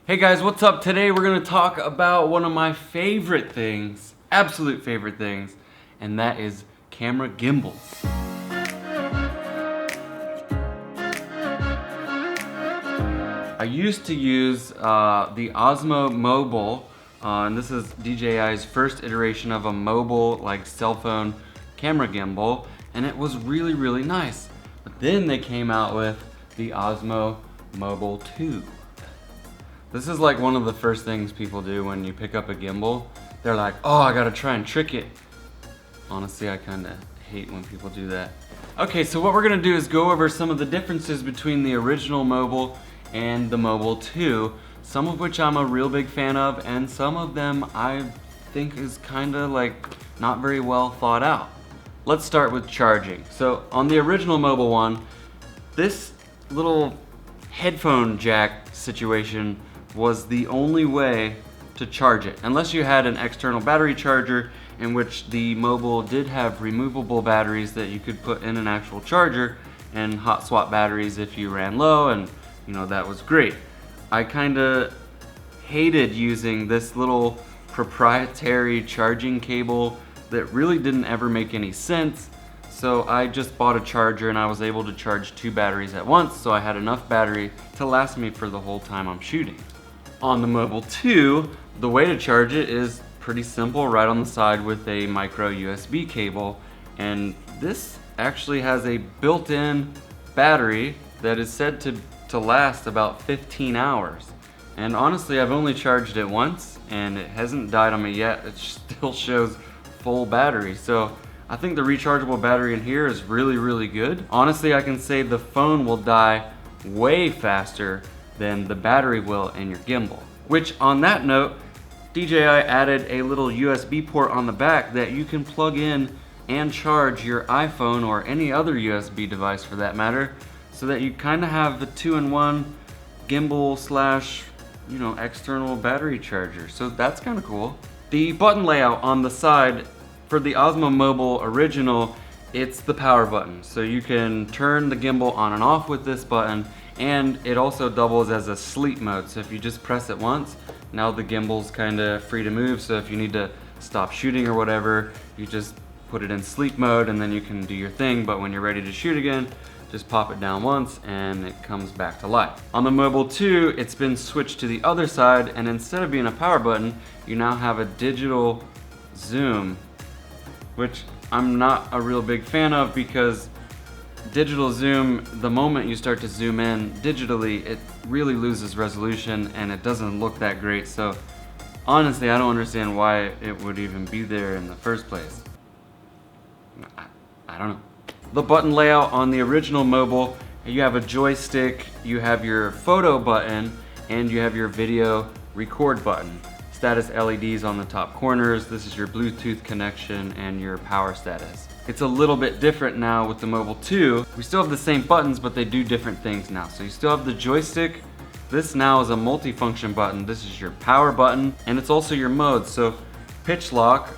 Hey guys, what's up? Today we're gonna talk about one of my favorite things, absolute favorite things, and that is camera gimbals. I used to use the Osmo Mobile, and this is DJI's first iteration of a mobile, like cell phone camera gimbal, and it was really nice. But then they came out with the Osmo Mobile 2. This is like one of the first things people do when you pick up a gimbal. They're like, oh, I gotta try and trick it. Honestly, I kinda hate when people do that. Okay, so what we're gonna do is go over some of the differences between the original Mobile and the Mobile 2, some of which I'm a real big fan of, and some of them I think is kinda like not very well thought out. Let's start with charging. So on the original Mobile one, this little headphone jack situation was the only way to charge it, unless you had an external battery charger, in which the Mobile did have removable batteries that you could put in an actual charger and hot swap batteries if you ran low, and you know, that was great. I kinda hated using this little proprietary charging cable that really didn't ever make any sense. So I just bought a charger and I was able to charge 2 batteries at once, so I had enough battery to last me for the whole time I'm shooting. On the Mobile 2, the way to charge it is pretty simple, right on the side with a micro USB cable, and this actually has a built-in battery that is said to last about 15 hours. And honestly, I've only charged it once and it hasn't died on me yet. It still shows full battery. So I think the rechargeable battery in here is really good. Honestly, I can say the phone will die way faster than the battery will in your gimbal. Which, on that note, DJI added a little USB port on the back that you can plug in and charge your iPhone or any other USB device for that matter, so that you kind of have the 2-in-1 gimbal slash, you know, external battery charger. So that's kind of cool. The button layout on the side for the Osmo Mobile original, it's the power button. So you can turn the gimbal on and off with this button, and it also doubles as a sleep mode. So if you just press it once, now the gimbal's kind of free to move. So if you need to stop shooting or whatever, you just put it in sleep mode and then you can do your thing. But when you're ready to shoot again, just pop it down once and it comes back to life. On the Mobile 2, it's been switched to the other side, and instead of being a power button, you now have a digital zoom, which I'm not a real big fan of, because digital zoom, the moment you start to zoom in digitally, it really loses resolution and it doesn't look that great. So honestly, I don't understand why it would even be there in the first place. I don't know. The button layout on the original Mobile, you have a joystick, you have your photo button, and you have your video record button. Status LEDs on the top corners. This is your Bluetooth connection and your power status. It's a little bit different now with the Mobile 2. We still have the same buttons, but they do different things now. So you still have the joystick. This now is a multi-function button. This is your power button, and it's also your mode. So pitch lock,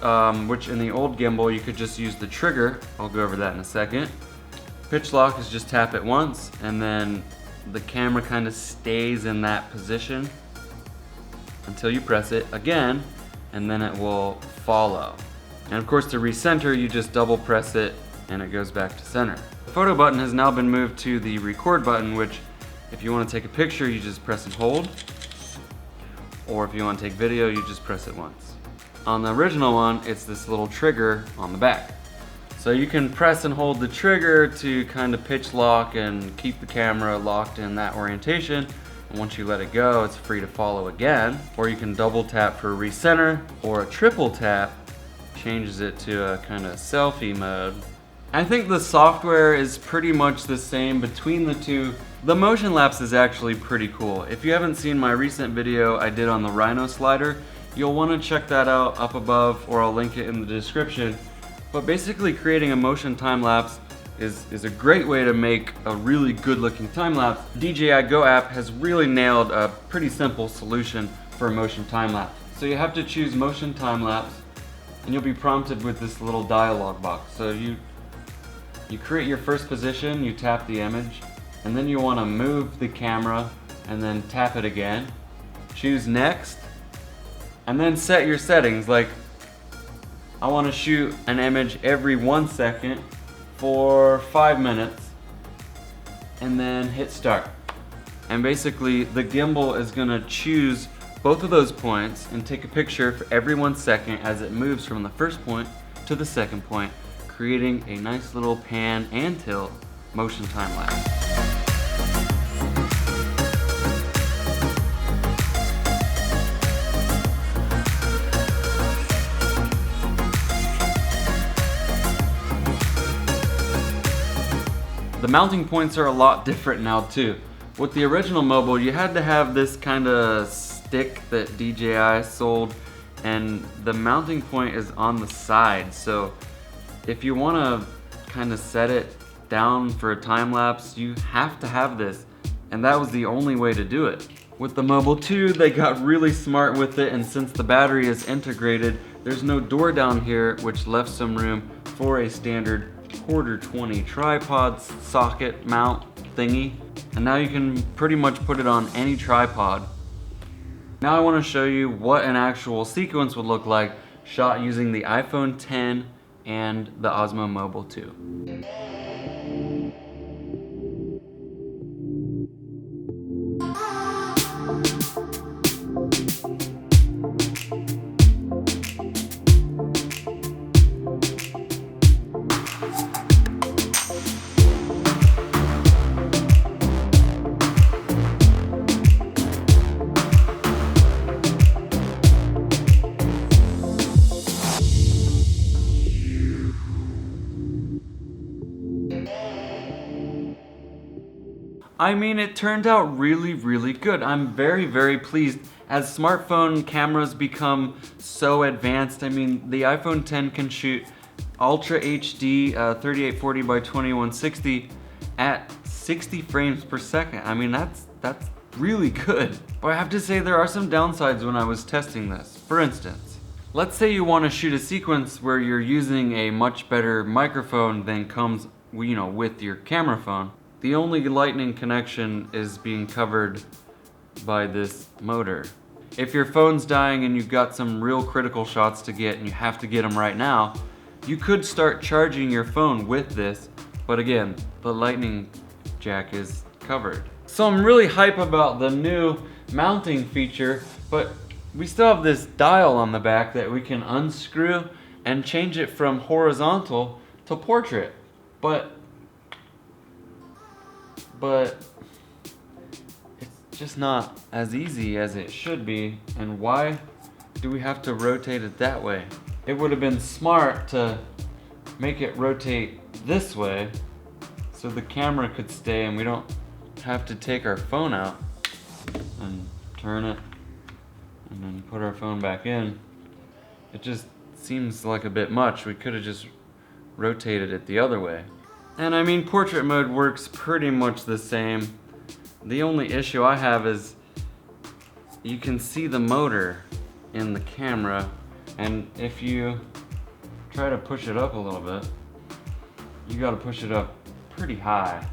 which in the old gimbal you could just use the trigger. I'll go over that in a second. Pitch lock is just tap it once, and then the camera kind of stays in that position until you press it again, and then it will follow. And of course, to recenter, you just double press it and it goes back to center. The photo button has now been moved to the record button, which if you want to take a picture, you just press and hold. Or if you want to take video, you just press it once. On the original one, it's this little trigger on the back. So you can press and hold the trigger to kind of pitch lock and keep the camera locked in that orientation. And once you let it go, it's free to follow again. Or you can double tap for recenter, or a triple tap changes it to a kind of selfie mode. I think the software is pretty much the same between the two. The motion lapse is actually pretty cool. If you haven't seen my recent video I did on the Rhino slider, you'll want to check that out up above, or I'll link it in the description. But basically, creating a motion time lapse is a great way to make a really good looking time lapse. DJI Go app has really nailed a pretty simple solution for a motion time lapse. So you have to choose motion time lapse, and you'll be prompted with this little dialog box. So you create your first position, you tap the image, and then you want to move the camera and then tap it again. choose next, and then set your settings. Like, I want to shoot an image every 1 second for 5 minutes, and then hit start. And basically the gimbal is gonna choose both of those points and take a picture for every 1 second as it moves from the first point to the second point, creating a nice little pan and tilt motion time lapse. The mounting points are a lot different now too. With the original mobile, you had to have this kind of stick that DJI sold, and the mounting point is on the side. So if you want to kind of set it down for a time lapse, you have to have this, and that was the only way to do it. With the Mobile 2, they got really smart with it, and since the battery is integrated, there's no door down here, which left some room for a standard ⅛ tripod socket mount thingy. And now you can pretty much put it on any tripod. Now I want to show you what an actual sequence would look like shot using the iPhone X and the Osmo Mobile 2. I mean, it turned out really, really good. I'm very, very pleased. As smartphone cameras become so advanced, I mean, the iPhone X can shoot Ultra HD 3840 by 2160 at 60 frames per second. I mean, that's really good. But I have to say there are some downsides when I was testing this. For instance, let's say you want to shoot a sequence where you're using a much better microphone than comes, you know, with your camera phone. The only lightning connection is being covered by this motor. If your phone's dying and you've got some real critical shots to get and you have to get them right now, you could start charging your phone with this, but again, the lightning jack is covered. So I'm really hype about the new mounting feature, but we still have this dial on the back that we can unscrew and change it from horizontal to portrait. But it's just not as easy as it should be. And why do we have to rotate it that way? It would have been smart to make it rotate this way so the camera could stay and we don't have to take our phone out and turn it and then put our phone back in. It just seems like a bit much. We could have just rotated it the other way. And I mean, portrait mode works pretty much the same. The only issue I have is you can see the motor in the camera, and if you try to push it up a little bit, you gotta push it up pretty high.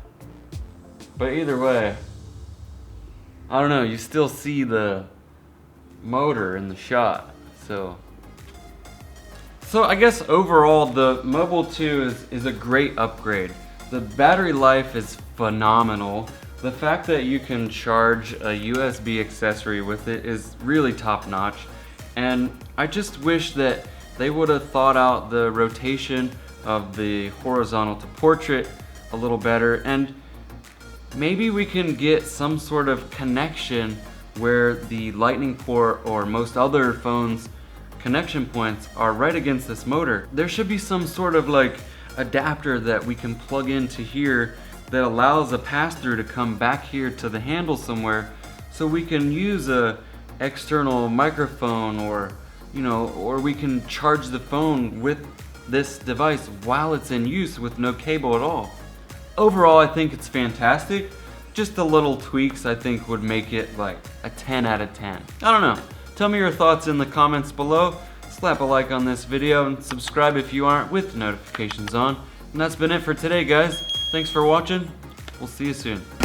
But either way, I don't know, you still see the motor in the shot, so I guess overall the Mobile 2 is a great upgrade. The battery life is phenomenal. The fact that you can charge a USB accessory with it is really top notch. And I just wish that they would have thought out the rotation of the horizontal to portrait a little better. And maybe we can get some sort of connection where the lightning port or most other phones connection points are right against this motor. There should be some sort of like adapter that we can plug into here that allows a pass-through to come back here to the handle somewhere, so we can use a external microphone, or or we can charge the phone with this device while it's in use with no cable at all. Overall, I think it's fantastic. Just the little tweaks I think would make it like a 10 out of 10. I don't know. Tell me your thoughts in the comments below. Slap a like on this video and subscribe if you aren't, with notifications on. And that's been it for today, guys. Thanks for watching. We'll see you soon.